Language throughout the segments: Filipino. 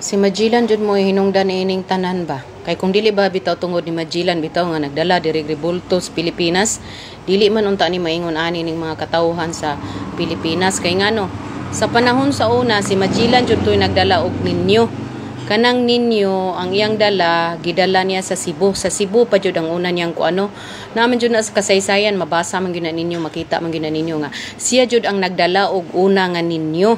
Si Magellan jud mo hinungdan ining tanan ba? Kay kung dili ba bitaw tungod ni Magellan bitaw nga nagdala diri rebulto sa Pilipinas, dili man unta ni maingon ani ning mga katawhan sa Pilipinas kay ngano sa panahon sa una si Magellan jud toy nagdala og ninyo. Kanang ninyo ang iyang dala gidala niya sa Cebu. Sa Cebu pa jud ang una niyang kuano. Naman jud na sa kasaysayan mabasa man gyud na ninyo, makita man gyud na ninyo nga siya jud ang nagdala og una nga ninyo.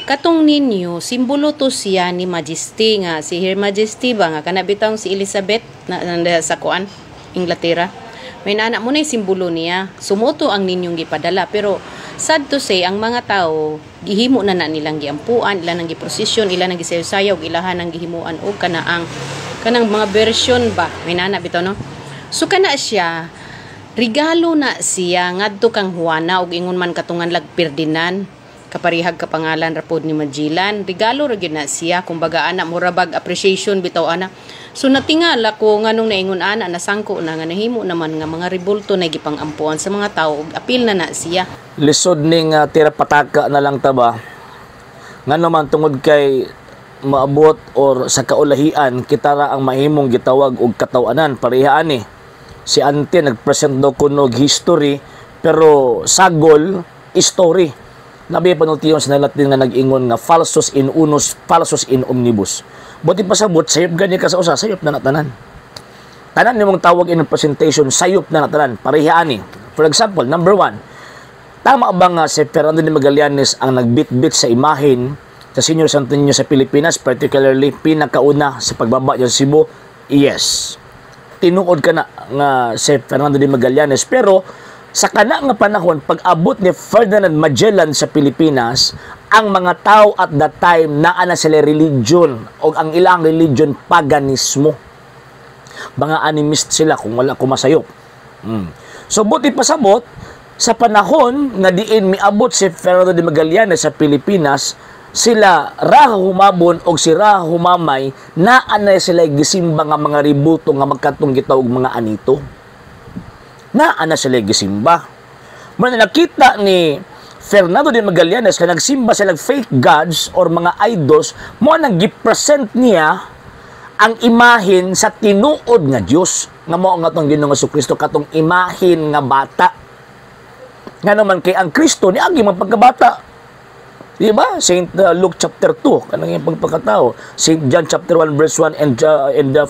Katong ninyo, simbolo to siya ni Majesty nga, si Her Majesty ba nga, kanabitang si Elizabeth na sa kuan, Inglaterra. May naanak mo na yung simbolo niya. Sumuto ang ninyong gipadala. Pero sad to say, ang mga tao, gihimo na nilang giampuan, ilan ang giprosesyon, ilan ang gisayaw-sayaw, ilahan ang gihimuan o kanang mga version ba. May naanak bitaw no? So kana siya, regalo na siya, ngadto kang Juana, og ingon man katungan lag Ferdinand, kaparihag kapangalan rapod ni Magellan, regalo ra gyud na siya, kumbaga ana murabag appreciation bitaw ana. So natingala ko nganong naingon ana nasangko na nga nahimo naman nga mga rebulto na gipang-ampuan sa mga tawo ug apil na siya. Lisod ning tira pataka na lang ta ba. Ngano man tungod kay maabot or sa kaulahian kita ra ang mahimong gitawag og katawanan pareha ani. Si Ante nagpresent daw kuno og history pero sagol story. Nabi panultiyon sa Latin nga nag-ingon nga falsus in unus, falsus in omnibus. Buti pasabot, sayop ganyan ka sa usa, sayop na natanan. Tanan ni mong tawag in presentation, sayop na natanan, parehaani. For example, number 1, tama ba nga si Fernando de Magallanes ang nagbit-bit sa imahin sa Senior Santo Niño sa Pilipinas, particularly pinakauna sa pagbaba sa Cebu? Yes. Tinuod ka na nga si Fernando de Magallanes, pero sa kana nga panahon, pag-abot ni Ferdinand Magellan sa Pilipinas, ang mga tao at that time naa na sila religion o ang ilang religion paganismo. Mga animist sila kung wala kumasayop. So buti pasabot, sa panahon nga diin miabot si Fernando de Magallanes sa Pilipinas, sila ra humabon og si ra humamay naa na sila gisimba nga mga ributo nga magkatong gitawag mga anito. Naa na sila gisimba. Muna nakita ni Fernando de Magallanes ka nagsimba sila fake gods or mga idols, mo nang gipresent niya ang imahin sa tinuod nga Dios nga mao nga tong Ginoong Jesucristo katong imahin nga bata. Nga naman kay ang Kristo ni agi man pagkabata. Di ba? Saint Luke chapter 2 kanang iyang pagpakatao, Saint John chapter 1 verse 1 and 14.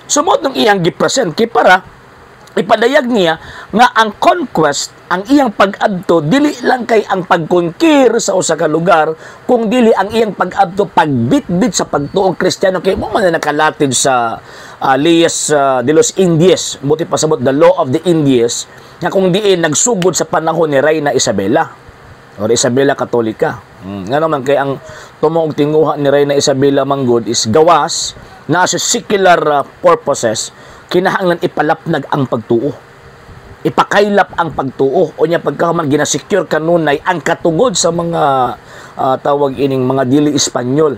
So mo tong iyang gipresent kay para ipadayag niya nga ang conquest, ang iyang pag-adto dili lang kay ang pagkonkir sa usa ka lugar, kung dili ang iyang pag-adto pagbitbit sa pagtuong Kristiyano kay mo man nakalatid sa Leyes de los Indies, buti pasabot the Law of the Indies, nga kung diin nagsugod sa panahon ni Reyna Isabela or Isabela Katolika. Nga naman kay ang tumong tinguha ni Reyna Isabela manggod is gawas na sa secular purposes, kinahanglan ipalapnag ang pagtuo, ipakailap ang pagtuo o niya pagkaman ginasecure kanunay ang katugod sa mga tawag ining mga dili Espanyol,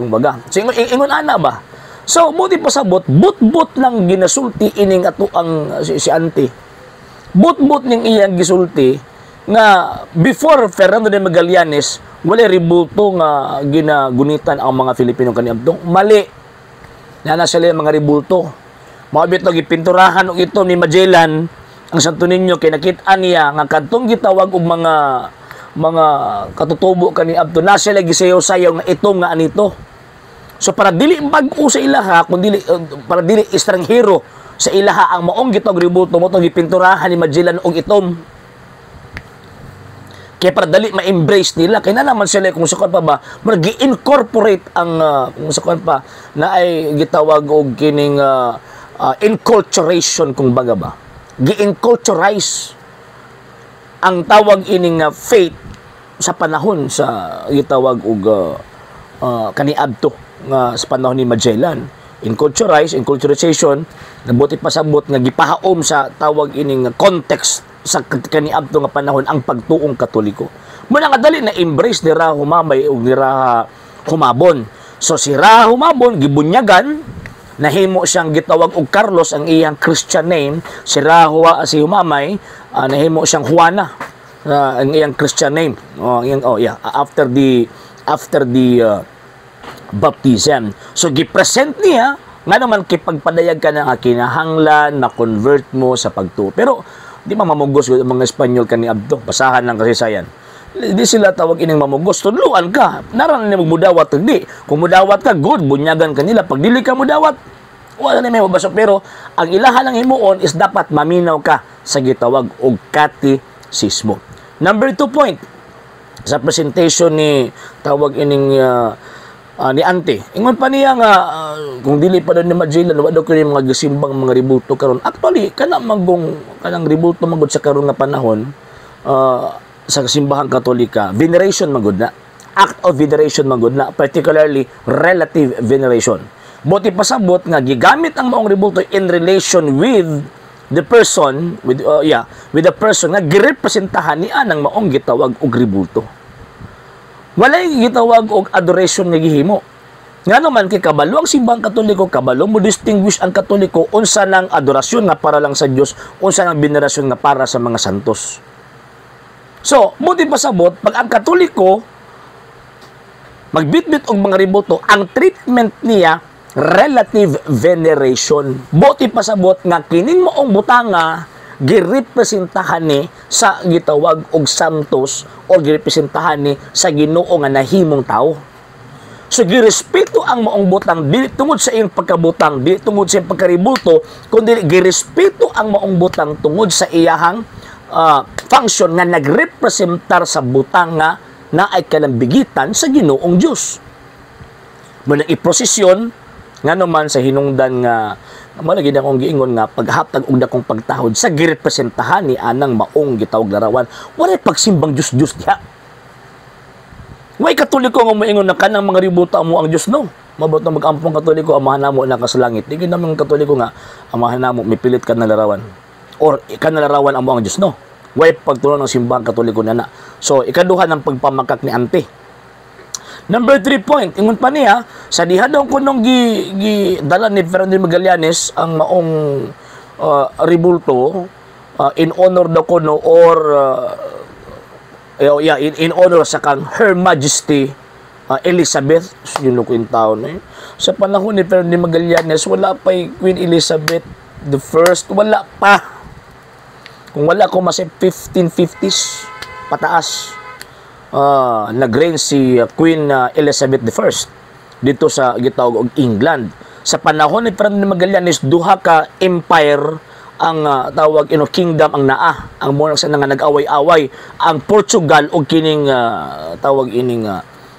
kumbaga. So ingon ana ba, so buti pasabot but lang ginasulti ining ato ang si Ante, but ning iyang gisulti nga before Fernando de Magallanes wala ribulto nga ginagunitan ang mga Filipino kaniadtong mali na sila mga ribulto. Mabit lagi pinturahan og ito ni Magellan ang Santo Niño kay nakit-an niya nga kadtong gitawag og mga katutubo kani adto na sila gisayaw-sayaw nga ito nga anito. So para dili bag-o sa ilaha kun dili para dili estranghero sa ilaha ang maong gitawag ribulto mo tong gipinturahan ni Magellan og itom. Kaya para dali ma-embrace nila kay na naman sila kung sakon pa ba gi-incorporate ang kung sakon pa na ay gitawag og kining enculturation kung baga ba. Gi-enculturize ang tawag ining faith sa panahon sa gitawag og kaniadto nga sa panahon ni Magellan. Enculturization nabuti pasabot nga gipahaom sa tawag ining context sa kaniadto nga panahon ang pagtuong Katoliko. Muna nga dali na embrace ni Ra humamay ug ni Ra humabon. So si Ra humabon gibunyagan, nahimo siyang gitawag og Carlos ang iyang Christian name, si Ra si humamay nahimo siyang Juana ang iyang Christian name. After the baptism. So gipresent niya nga naman kay pagpadayag ka na kinahanglan ma-convert mo sa pagtuo. Pero di ba mamugos ang mga Espanyol kani abdo, basahan lang kasi sayan. Di sila tawag ining mamugos, tudluan ka. Naran ni magmudawat hindi. Kung mudawat ka, good, bunyagan kanila. Pag dili ka mudawat, wala na may mabasa. Pero ang ilaha lang himuon is dapat maminaw ka sa gitawag og katisismo. Number 2 point, sa presentation ni tawag ining ni Ante. Ingon pa niya nga kung dili pa daw ni Magellan wa daw kini mga gisimbang mga ribulto karon. Actually kana magong kanang ribulto magud sa karon nga panahon sa simbahang Katolika, veneration magud na. Act of veneration magud na, particularly relative veneration. Buti pasabot nga gigamit ang maong ribulto in relation with the person with the person nga girepresentahan ni anang maong gitawag og ribulto. Walay gitawag og adoration nga gihimo. Ngano man kay kabalo ang simbang Katoliko, kabalo mo distinguish ang Katoliko unsa nang adorasyon nga para lang sa Dios, unsa nang venerasyon nga para sa mga santos. So, buti pasabot pag ang Katoliko magbitbit og mga ribulto, ang treatment niya relative veneration. Buti pasabot nga kining moong butanga girepresentahan ni sa gitawag og santos o girepresentahan ni sa Ginoo nga nahimong tao. So girespeto ang maong butang dili tungod sa iyang pagkabutang, dili tungod sa iyang pagkaribulto, kundi girespeto ang maong butang tungod sa iyahang function nga nagrepresentar sa butang nga na ay kalambigitan sa Ginoong Dios. Muna iprosesyon nga naman sa hinungdan nga malagi na akong giingon nga paghatag og dakong pagtahod sa girepresentahan ni anang maong gitawag larawan, walay pagsimbang Dios diha. Way Katoliko nga moingon na kanang mga ributa mo ang Dios no. Mabot na mag-ampong Katoliko amahan namo na sa langit. Di gyud namang Katoliko nga amahan namo mipilit ka na larawan. Or ikanalarawan ang mo ang Dios no. Way pagtulong ng simbang Katoliko na. So ikaduha ng pagpamakak ni Ante. Number 3 point, ingon pa niya, sa diha daw kunong dala ni Ferdinand Magallanes ang maong ribulto in honor daw kuno or in honor sa kang Her Majesty Elizabeth, yun ko yung taon Sa panahon ni Ferdinand Magallanes, wala pa Queen Elizabeth the First, wala pa. Kung wala ko mas 1550s pataas. Nag-reign si Queen Elizabeth I dito sa gitawag og England. Sa panahon ni Ferdinand Magallanes, duha ka empire ang tawag kingdom ang naa. Ang monarch sa nga nag-away-away ang Portugal o kining tawag ining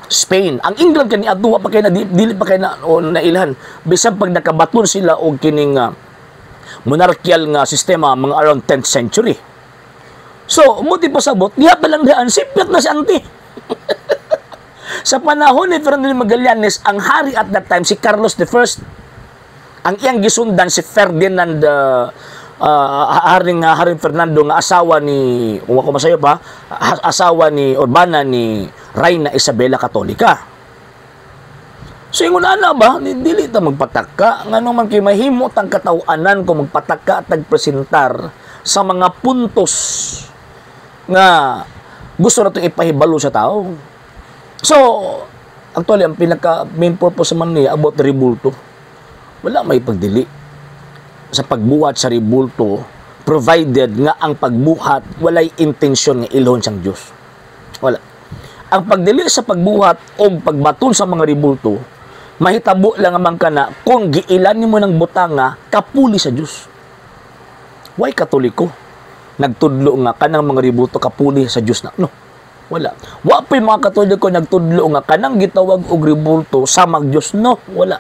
Spain. Ang England kani adto pa kay na dili pa kay na nailhan. Bisan pag nakabaton sila og kining monarchical nga sistema mga around 10th century. So, muti pasabot, diha pa lang diyan, sipyat na si Ante. Sa panahon ni Ferdinand Magallanes, ang hari at that time, si Carlos I, ang iyang gisundan si Ferdinand, Haring Fernando, nga asawa ni, kung ako masayo pa, asawa ni Urbana ni Reina Isabela Katolika. So, yung una ba, dili ta magpataka, nga naman kay mahimo tang katawanan kung magpataka at nagpresentar sa mga puntos nga gusto na itong ipahibalo sa tao. So, actually, ang pinaka-main purpose naman niya about the ribulto, wala may pagdili sa pagbuhat sa ribulto, provided nga ang pagbuhat walay intensyon nga ilhon sang Dios. Wala. Ang pagdili sa pagbuhat o pagbaton sa mga ribulto, mahitabo lang naman ka na kung giilan mo ng butanga kapuli sa Dios. Why Katoliko? Nagtudlo nga kanang mga ribulto kapuli sa Dios na. No. Wala. Wa pa yung mga Katoliko nagtudlo nga kanang gitawag og ribulto sa mag-Dios. No. Wala.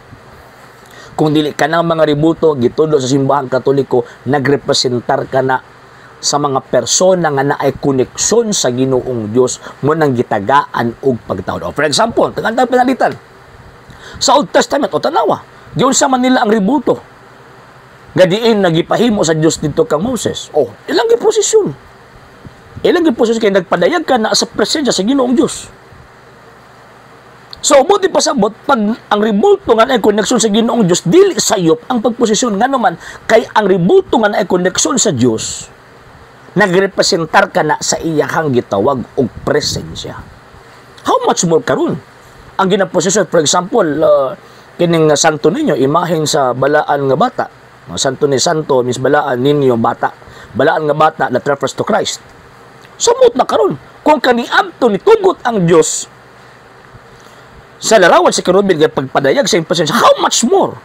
Kung dili kanang mga ribulto gitudlo sa simbahang Katoliko, nagrepresentar ka na sa mga persona nga naay koneksyon sa Ginoong Dios mo nang gitagaan og pagtawad. For example, tangantang pinalitan. Sa Old Testament o tanawa, giun sa Manila ang ribulto. Gadiin nagipahimo sa Dios dito kang Moses. Oh, ilang giposisyon. Ilang giposisyon kay nagpadayag ka na sa presensya sa Ginoong Dios. So, buti pasabot pag ang ribulto nga na koneksyon sa Ginoong Dios, dili sayop ang pagposisyon nga naman kay ang ribulto nga na koneksyon sa Dios, nagrepresentar ka na sa iyahang gitawag og presensya. How much more karon? ang ginaposisyon, for example, kining santo ninyo, imahen sa balaan nga bata. Santo ni santo, means balaan ninyo bata. Balaan nga bata that refers to Christ. Sumot na karon. Kung kaniadto ni tugot ang Dios sa larawan sa kerubin nga pagpadayag sa impasensya, how much more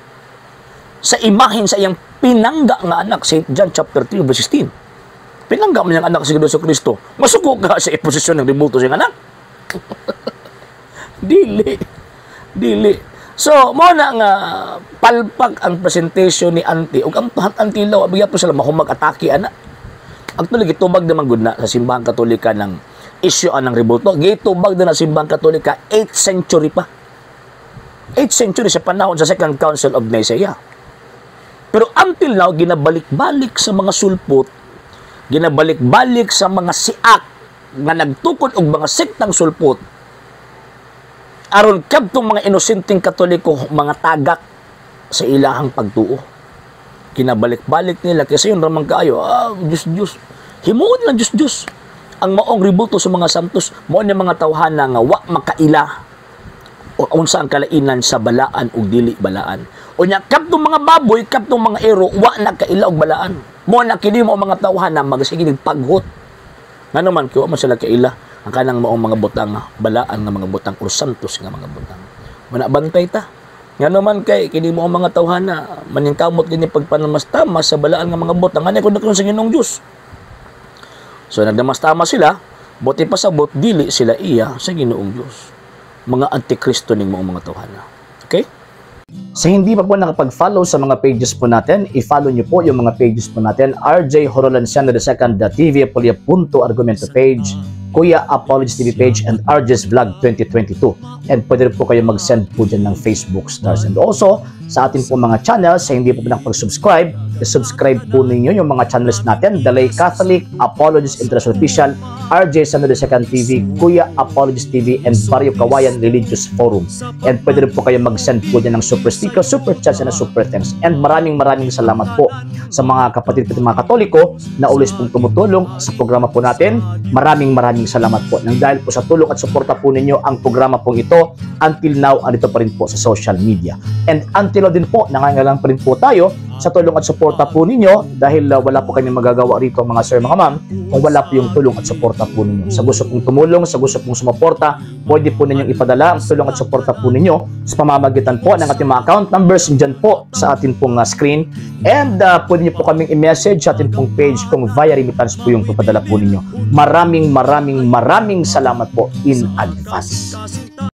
sa imahen sa iyang pinangga nga anak, St. John chapter 3 verse 16. Pinangga mo niyang anak si Kristo. Masuko ka sa posisyon ng rebulto sa anak. Dili. So, mo na nga palpak ang presentation ni Auntie ug ang Auntie Law abigya po sila mahumag atake ana. Actually gitubag naman gud na sa simbahang Katolika ng issue ng rebulto. Gitubag na sa simbahang Katolika 8th century pa. 8th century sa panahon sa Second Council of Nicaea. Pero until now ginabalik-balik sa mga sulpot, ginabalik-balik sa mga siak nga nagtukod og mga sektang sulpot aron kadtong mga inosenteng Katoliko mga tagak sa ilahang pagtuo. Kinabalik-balik nila kasi yun ramang kaayo, Diyos. Himuon lang Diyos. Ang maong rebulto sa mga santos, mao ni mga tawhana nga wa makaila o unsa ang kalainan sa balaan ug dili balaan. Unya kadtong mga baboy, kadtong mga ero wa nakaila og balaan. Mo na kini mo mga tawhana magsige ning paghot. Ngano man kay wa man sila kaila ang kanang maong mga butang balaan nga mga butang or santos nga mga butang. Mana bantay ta. Nga naman kay kini mo ang mga tawhana maningkamot gini pagpanamastama sa balaan nga mga butang ani kun sa Ginoong Dios. So nagdamastama sila, buti pa sabot dili sila iya sa Ginoong Dios. Mga antikristo ning mga tawhana. Okay? Sa hindi pa po nakapag-follow sa mga pages po natin, i-follow nyo po yung mga pages po natin, RJ Horolanciano II, TV Apolia Punto Argumento page, Kuya Apologies TV page, and RJ's Vlog 2022. And pwede rin po kayo mag-send po dyan ng Facebook stars. And also, sa atin po mga channels, sa hindi po nakapag-subscribe, i-subscribe po ninyo yung mga channels natin, The Lay Catholic, Apologies International Official, RJ Sano II TV, Kuya Apologies TV, and Barrio Kawayan Religious Forum. And pwede rin po kayo mag-send po dyan ng super sticker, super chats, and super thanks. And maraming salamat po sa mga kapatid at mga Katoliko na ulis pong tumutulong sa programa po natin. Maraming salamat po. Nang dahil po sa tulong at suporta po ninyo, ang programa pong ito, until now, andito pa rin po sa social media. And until now din po, nangangailangan pa rin po tayo sa tulong at suporta po ninyo dahil wala po kami magagawa rito mga sir, mga ma'am, kung wala po yung tulong at suporta po ninyo. Sa gusto pong tumulong, sa gusto pong sumuporta, pwede po ninyong ipadala ang tulong at suporta po ninyo sa pamamagitan po ng ating mga account numbers dyan po sa ating pong screen. And pwede niyo po kaming i-message sa ating pong page kung via remittance po yung papadala po ninyo. Maraming salamat po in advance.